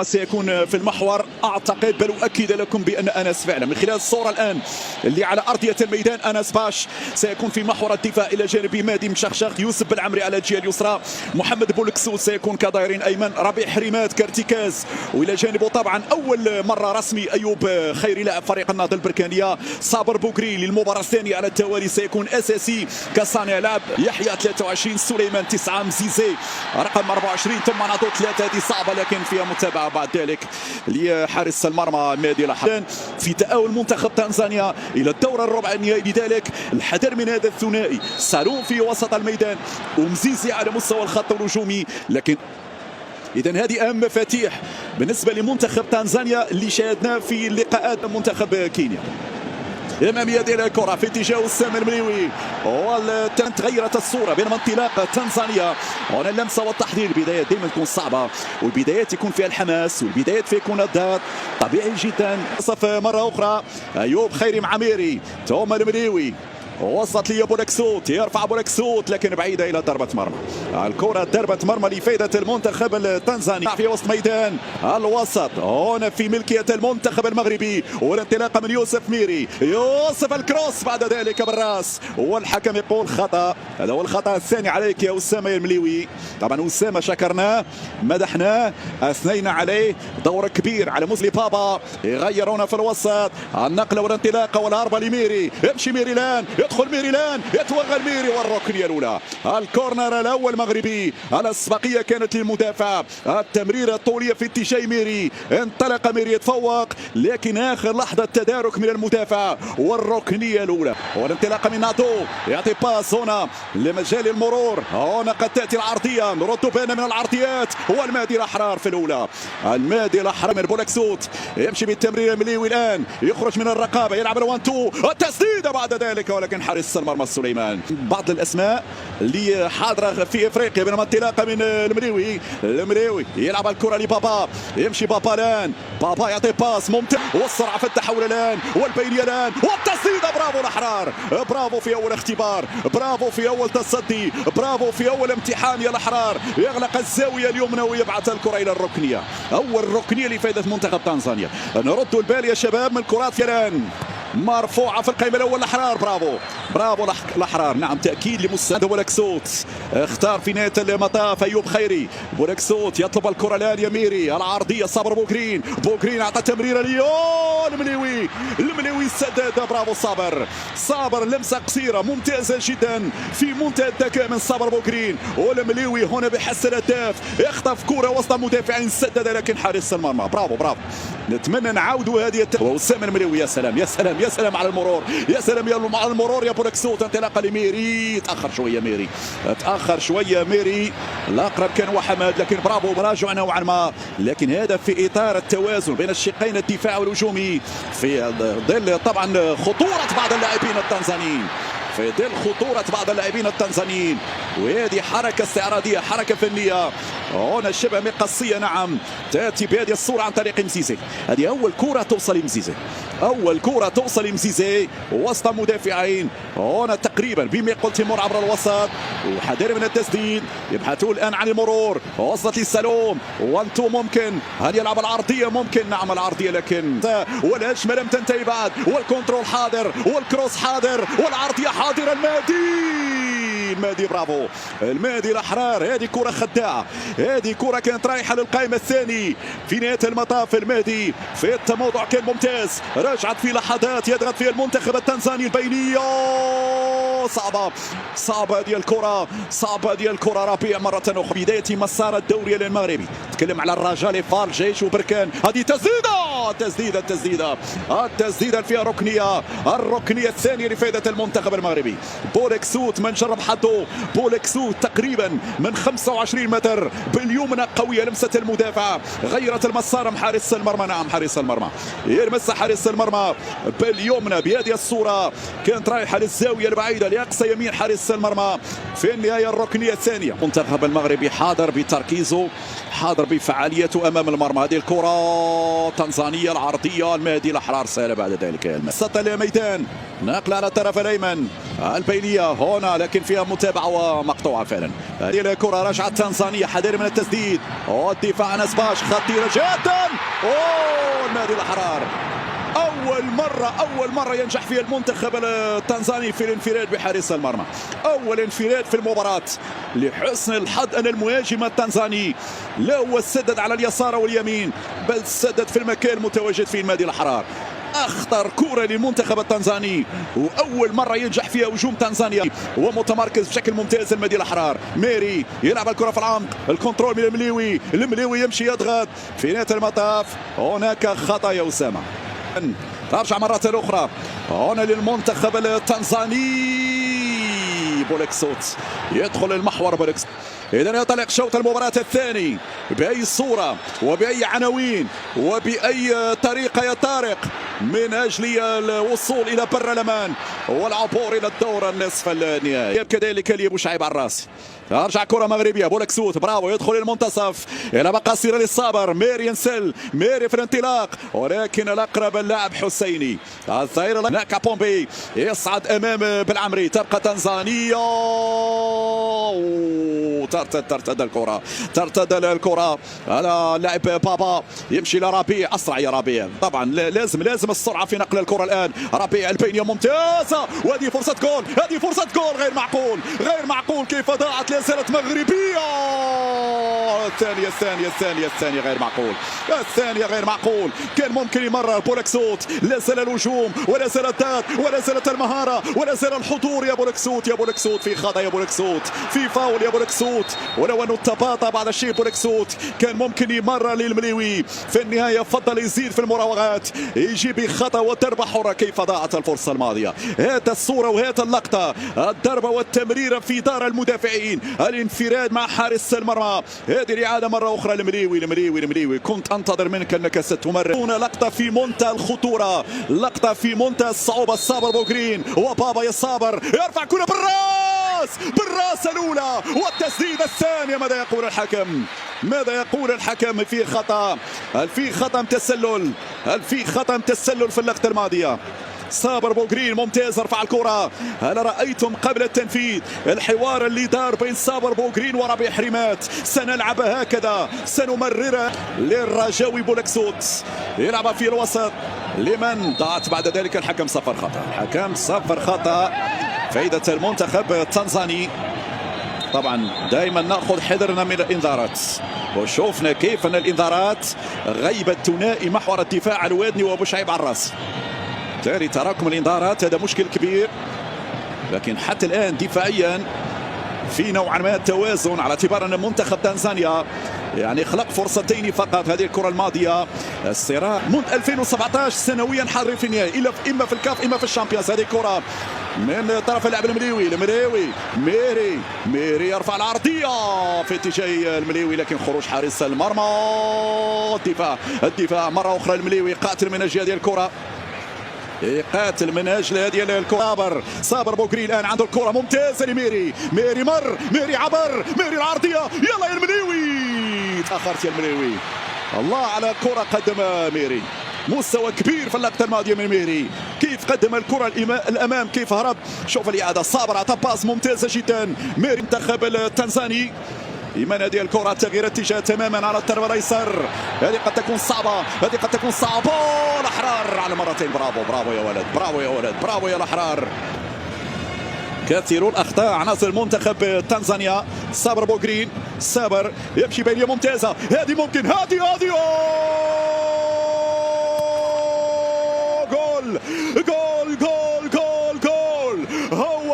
سيكون في المحور اعتقد، بل اؤكد لكم بان انس فعلا من خلال الصوره الان اللي على ارضيه الميدان انس باش سيكون في محور الدفاع الى جانب مادي مشخشخ، يوسف بالعمري على الجهه اليسرى، محمد بولكسوت سيكون كظهير ايمن، ربيع حريمات كارتكاز، والى جانبه طبعا اول مره رسمي ايوب خيري لاعب فريق النهضه البركانيه، صابر بوغري للمباراه الثانيه على التوالي سيكون اساسي كصانع لعب، يحيى 23، سليمان 9، مزيزي رقم 24، ثم ناضو 3. هذه صعبه لكن فيها متابعه بعد ذلك لحارس المرمى مادي لحظان في تأهل منتخب تنزانيا الى الدور الربع النهائي. لذلك الحذر من هذا الثنائي، سالون في وسط الميدان ومزيزي على مستوى الخط الهجومي. لكن اذا هذه اهم مفاتيح بالنسبه لمنتخب تنزانيا اللي شاهدناه في اللقاءات منتخب كينيا. اماميه ديال الكره في اتجاه اسامه المليوي، تغيرت الصوره بينما انطلاق تنزانيا. هنا اللمسه والتحضير، البدايات دائما تكون صعبه والبدايات يكون فيها الحماس والبدايات فيها يكون الضغط طبيعي جدا. وصف مره اخرى ايوب خيري مع ميري، ثم المليوي وصلت لي بولكسوت، يرفع بولكسوت لكن بعيده الى ضربه مرمى. الكره ضربه مرمى لفائده المنتخب التنزاني في وسط ميدان الوسط، هنا في ملكيه المنتخب المغربي، والانطلاقه من يوسف ميري، يوسف الكروس بعد ذلك بالراس، والحكم يقول خطا. هذا هو الخطا الثاني عليك يا اسامه المليوي. طبعا اسامه شكرناه مدحناه اثنينا عليه، دور كبير على مسلي بابا يغيرون في الوسط، النقله والانطلاقه والهربه لميري، يمشي ميري الان، يدخل ميريلان، يتوغل ميري، والركنيه الاولى. الكورنر الاول مغربي، الاسبقيه كانت للمدافع، التمريره الطوليه في اتجاه ميري، انطلق ميري يتفوق لكن اخر لحظه تدارك من المدافع، والركنيه الاولى والانطلاقه من ناتو، يعطي باس هنا لمجال المرور، هنا قد تاتي العرضيه، نرد بالنا من العرضيات، هو المادي الاحرار في الاولى، المادي الاحرار من بولكسوت، يمشي بالتمريره المليوي الان، يخرج من الرقابه، يلعب الوان تو، التسديده بعد ذلك ولكن حارس المرمى سليمان. بعض الاسماء اللي حاضره في افريقيا بينما انطلاقه من المليوي يلعب الكره لبابا، يمشي بابا الان، بابا يعطي باس ممتاز، والسرعه في التحول الان والبينيه الان والتسديده. برافو الاحرار، برافو في اول اختبار، برافو في اول تصدي، برافو في اول امتحان يا الاحرار، يغلق الزاويه اليمنى ويبعث الكره الى الركنيه، اول ركنيه لفائده منتخب تنزانيا. نردوا البال يا شباب من الكرات الان مرفوعه في القائمه الاول الاحرار، برافو الاحرار. نعم تاكيد لمستند بولكسوت، اختار في نهايه المطاف ايوب خيري، بولكسوت يطلب الكره الان يا ميري، العرضيه صابر بوغرين اعطى تمريره المليوي السداد، برافو صابر لمسه قصيره ممتازه جدا في منتهى الذكاء من صابر بوغرين، والمليوي هنا بحس الهداف، يخطف كره وسط المدافعين سدد لكن حارس المرمى. برافو نتمنى نعاودوا هذه وسام المليوي، يا سلام يا سلام على المرور، يا سلام على المرور يا بولكسوت، انطلاقه لميري، تاخر شويه ميري، الاقرب كان هو حماد لكن برافو مراجع نوعا ما، لكن هذا في اطار التوازن بين الشقين الدفاع والهجومي في ظل طبعا خطوره بعض اللاعبين التنزانيين وهذه حركه استعراضيه، حركه فنيه هنا شبه مقصيه. نعم تاتي بهذه الصوره عن طريق مزيزي، هذه اول كره توصل لمزيزي وسط مدافعين، هنا تقريبا بما قلت يمر عبر الوسط وحذر من التسديد، يبحثون الان عن المرور، وصلت للسالوم وانتو ممكن هل يلعب العرضيه؟ ممكن نعم العرضيه لكن والهجمه لم تنتهي بعد، والكنترول حاضر والكروس حاضر والعرضيه حاضره. المادي برافو المادي الاحرار، هذه كره خداعه، هذه كره كانت رايحه للقائمه الثاني في نهايه المطاف. المادي في التموضع كان ممتاز، رجعت في لحظات يضغط فيها المنتخب التنزاني، البينيه صعبه هذه الكره ربيع مره اخرى، بدايه مسار الدوري المغربي، تكلم على الرجاء لفار جيش وبركان، هذه التسديده فيها الركنيه الثانيه لفائده المنتخب المغربي. بولكسوت من جرب حظه، بولكسوت تقريبا من 25 متر باليمنى قويه، لمسه المدافع غيرت المسار من حارس المرمى. نعم حارس المرمى يلمس حارس المرمى باليمنى بهذه الصوره، كانت رايحه للزاويه البعيده لاقصى يمين حارس المرمى. في النهايه الركنيه الثانيه، المنتخب المغربي حاضر بتركيزه، حاضر بفعاليته امام المرمى. هذه الكره تنزانيه العرضيه، المهدي الاحرار سهله بعد ذلك وسط الميدان، نقل على الطرف الايمن البينيه هنا، لكن فيها متابعه ومقطوعه فعلا. هذه الكره رجعت تنزانيا، حذر من التسديد والدفاع. انس باش خطيره جدا. النادي الاحرار أول مرة ينجح فيها المنتخب التنزاني في الانفراد بحارس المرمى. أول انفراد في المباراة. لحسن الحظ أن المهاجم التنزاني لا هو سدد على اليسار واليمين، بل سدد في المكان المتواجد فيه النادي الأحرار. أخطر كرة للمنتخب التنزاني، وأول مرة ينجح فيها هجوم تنزانيا، ومتمركز بشكل ممتاز النادي الأحرار. ميري يلعب الكرة في العمق، الكنترول من المليوي يمشي يضغط. في نهاية المطاف هناك خطأ يا أسامة. ترجع مرة أخرى هنا للمنتخب التنزاني. بولكسوت يدخل المحور. بولكسوت إذا ينطلق شوط المباراة الثاني بأي صورة وبأي عناوين وبأي طريقة يا طارق من أجل الوصول إلى بر الأمان والعبور إلى الدور النصف النهائي. كذلك لأبو شعيب عراس. ترجع كرة مغربية. بولكسوت برافو يدخل المنتصف إلى قصيرة للصابر. ميري ينسل، ميري في الانطلاق، ولكن الأقرب اللاعب حسيني. الظهير هناك بومبي يصعد أمام بالعمري. تبقى تنزانيا. ترتد الكرة على اللاعب بابا، يمشي لربيع. أسرع يا ربيع طبعا، لازم السرعة في نقل الكرة الآن. ربيع البينية ممتازة، وهذه فرصة جول، غير معقول كيف ضاعت. لا زالت مغربية. الثانية غير معقول. كان ممكن يمرر بولكسوت. لا زال الهجوم ولا زال الضغط ولا زالت المهارة ولا زال الحضور يا بولكسوت. في خطأ يا بولكسوت، في فاول يا بولكسوت. ولو انه تباطأ بعض الشيء بولكسوت كان ممكن يمرر للمليوي. في النهاية فضل يزيد في المراوغات، يجي بخطأ وضربة حرة. كيف ضاعت الفرصة الماضية. هات الصورة وهات اللقطة، الضربة والتمريرة في دار المدافعين، الانفراد مع حارس المرمى. هذه الإعادة مرة أخرى المليوي. كنت أنتظر منك أنك ستمرر. هنا لقطة في منتهى الخطورة، لقطة في منتهى الصعوبة. الصابر بوغرين وبابا يا صابر يرفع كرة بالراس الأولى والتسديدة الثانية. ماذا يقول الحكم؟ في خطأ، في خطأ تسلل في اللقطة الماضية. صابر بوغرين ممتاز، رفع الكرة. هل رأيتم قبل التنفيذ الحوار اللي دار بين صابر بوغرين وربيع حريمات؟ سنلعب هكذا، سنمررها للرجاوي. بولكسوت يلعب في الوسط لمن ضاعت بعد ذلك. الحكم صفر خطأ. فائدة المنتخب التنزاني. طبعا دائما ناخذ حذرنا من الانذارات، وشوفنا كيف ان الانذارات غيبت ثنائي محور الدفاع الوادني وابو شعيب عراس. بالتالي تراكم الانذارات هذا مشكل كبير، لكن حتى الان دفاعيا في نوعا ما التوازن، على اعتبار ان منتخب تنزانيا يعني خلق فرصتين فقط. هذه الكرة الماضية الصراع منذ 2017 سنويا حاضرين في النهائي، اما في الكاف اما في الشامبيونز. هذه الكرة من طرف اللاعب المليوي. ميري يرفع العرضية في اتجاه المليوي، لكن خروج حارس المرمى. الدفاع مرة أخرى. المليوي قاتل من أجل هذه الكرة، يقاتل من اجل هذه الكرة. صابر بوغرين الان عنده الكرة ممتازة لميري. ميري عبر. ميري العرضية. يلا يا المليوي، تأخرت يا المليوي. الله على كرة قدمها ميري، مستوى كبير في اللقطة الماضية من ميري. كيف قدم الكرة الأمام، كيف هرب. شوف الإعادة. صابر عطى باس ممتازة جدا. ميري المنتخب التنزاني. إيمان هذه الكرة تغيير اتجاه تماما على الطرف الأيسر. هذه قد تكون صعبة. الأحرار على مرتين. برافو يا الأحرار. كثير الأخطاء عناصر المنتخب تنزانيا. صابر بوغرين. صابر يمشي بينية ممتازة. هذه ممكن. هذه جول.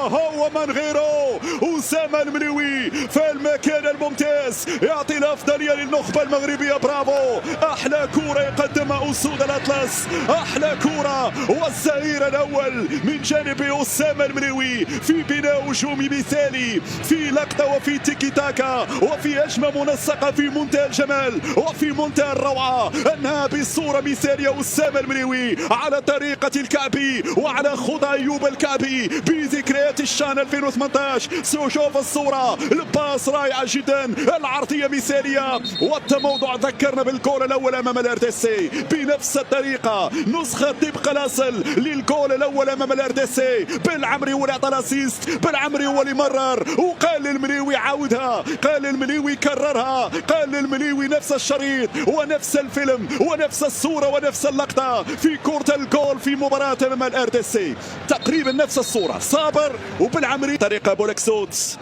هو من غيره. أسامة المليوي في المكان الممتاز، يعطي الأفضلية للنخبة المغربية. برافو. أحلى كرة يقدمها أسود الأطلس، أحلى كرة، والزهير الأول من جانب أسامة المليوي في بناء هجومي مثالي، في لقطة وفي تيكي تاكا وفي هجمة منسقة في منتهى الجمال وفي منتهى الروعة. أنها بصورة مثالية أسامة المليوي على طريقة الكعبي وعلى خطى أيوب الكعبي بذكريات الشان 2018. سنشوف الصورة باس رائعه جدا، العرضيه مثاليه، والتموضع ذكرنا بالجول الاول امام الار دي سي بنفس الطريقه، نسخه طبق الاصل للجول الاول امام الار دي سي. بالعمري هو اللي عطى الاسيست، بالعمري هو اللي مرر، وقال للمليوي عاودها، قال للمليوي كررها، قال للمليوي نفس الشريط ونفس الفيلم ونفس الصوره ونفس اللقطه في كره الجول في مباراه امام الار دي سي، تقريبا نفس الصوره. صابر وبالعمري طريقه بولكسوت،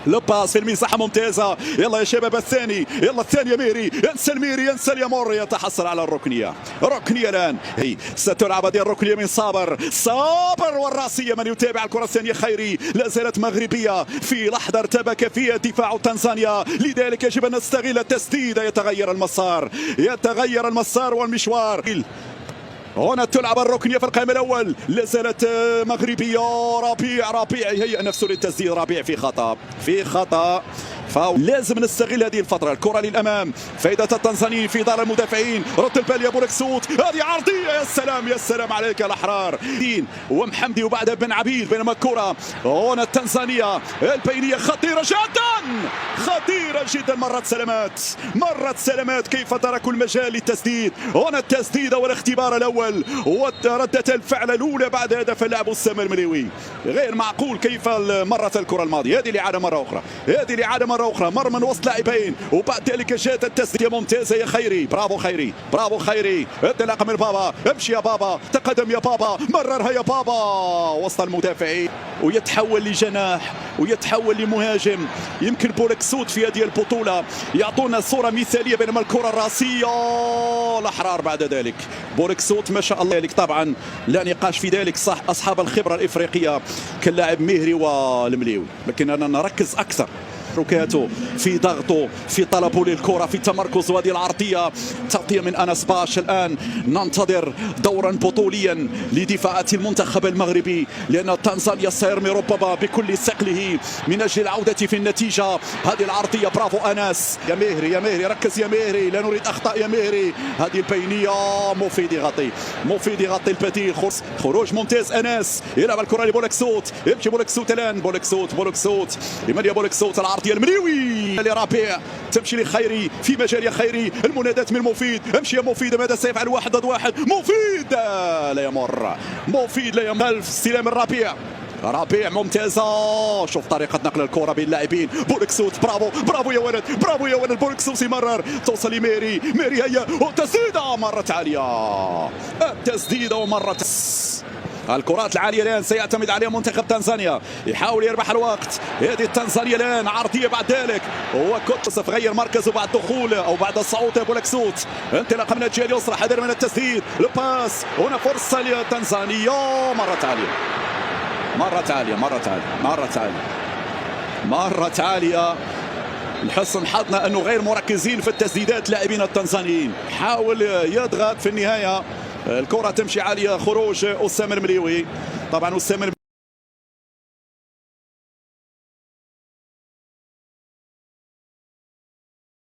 لباس في المساحه ممتازه. يلا يا شباب الثاني، يلا الثانيه ميري، ينسى الميري، ينسى اليامور، يتحصل على الركنيه. ركنيه الان، هي ستلعب هذه الركنيه من صابر، صابر والراسيه. من يتابع الكره الثانيه خيري، لا زالت مغربيه، في لحظه ارتبك فيها دفاع تنزانيا، لذلك يجب ان نستغل التسديده. يتغير المسار، يتغير المسار والمشوار. هنا تلعب الركنيه في القائم الاول، لا زالت مغربيه. ربيع يهيئ نفسه للتسديد، ربيع في خطا، في خطا، فلازم نستغل هذه الفترة. الكرة للأمام، فائدة التنزانيين في دار المدافعين. رد البال يا بولكسوت، هذه عرضية، يا سلام يا سلام عليك يا الأحرار. دين ومحمدي وبعدها بن عبيد، بينما الكرة هنا التنزانية البينية خطيرة جدا، خطيرة جدا. مرت سلامات، مرت سلامات، كيف تركوا المجال للتسديد. هنا التسديد والاختبار الأول وردة الفعل الأولى بعد هدف اللاعب أسامة المليوي. غير معقول كيف مرت الكرة الماضية. هذه الإعادة مرة أخرى، هذه الإعادة مرة أخرى، مر من وسط لاعبين وبعد ذلك جاءت التسديدة ممتازة يا خيري. برافو خيري، برافو خيري، انطلاقة من بابا، امشي يا بابا، تقدم يا بابا، مررها يا بابا وسط المدافعين، ويتحول لجناح ويتحول لمهاجم. يمكن بولكسوت في هذه البطولة يعطونا صورة مثالية، بينما الكرة الراسية الأحرار بعد ذلك. بولكسوت ما شاء الله، طبعا لا نقاش في ذلك، صح أصحاب الخبرة الإفريقية كاللاعب مهري والمليوي، لكننا نركز أكثر ركاته في ضغطه، في طلبه للكرة، في تمركزه. هذه العرضية تغطية من أنس باش. الآن ننتظر دورا بطوليا لدفاعات المنتخب المغربي، لأن تنزانيا سيرمي ربما بكل ثقله من أجل العودة في النتيجة. هذه العرضية، برافو أنس، يا مهري يا مهري، ركز يا مهري، لا نريد أخطاء يا مهري. هذه البينية، مفيد يغطي، مفيد يغطي البديل. خروج ممتاز أنس، يلعب الكرة لبولكسوت، يمشي بولكسوت الآن، بولكسوت لمن يا بولكسوت. العرض يا المليوي لربيع، تمشي لخيري في مجال يا خيري، المنادات من مفيد، امشي يا مفيد، ماذا سيفعل؟ 1 ضد 1، مفيد لا يمر، مفيد لا يمر. استلام الربيع، ربيع ممتازة. شوف طريقة نقل الكرة بين اللاعبين. بولكسوت، برافو برافو يا ولد، برافو يا ولد. بولكسوت يمرر، توصل لميري، ميري هيا، والتسديدة مرت عالية، التسديدة ومرت. الكرات العالية الآن سيعتمد عليها منتخب تنزانيا، يحاول يربح الوقت. هذه التنزانيا الآن عرضية بعد ذلك، هو كوتسف غير مركزه بعد دخول أو بعد الصعود بولكسوت. انطلاقة من الجهة اليسرى، حذر من التسديد، الباس، هنا فرصة لتنزانيا، مرت عالية، مرت عالية، مرت عالية، مرت عالية، مرت عالية. لحسن حظنا أنه غير مركزين في التسديدات لاعبين التنزانيين. حاول يضغط، في النهاية الكرة تمشي عالية. خروج أسامة المليوي، طبعا أسامة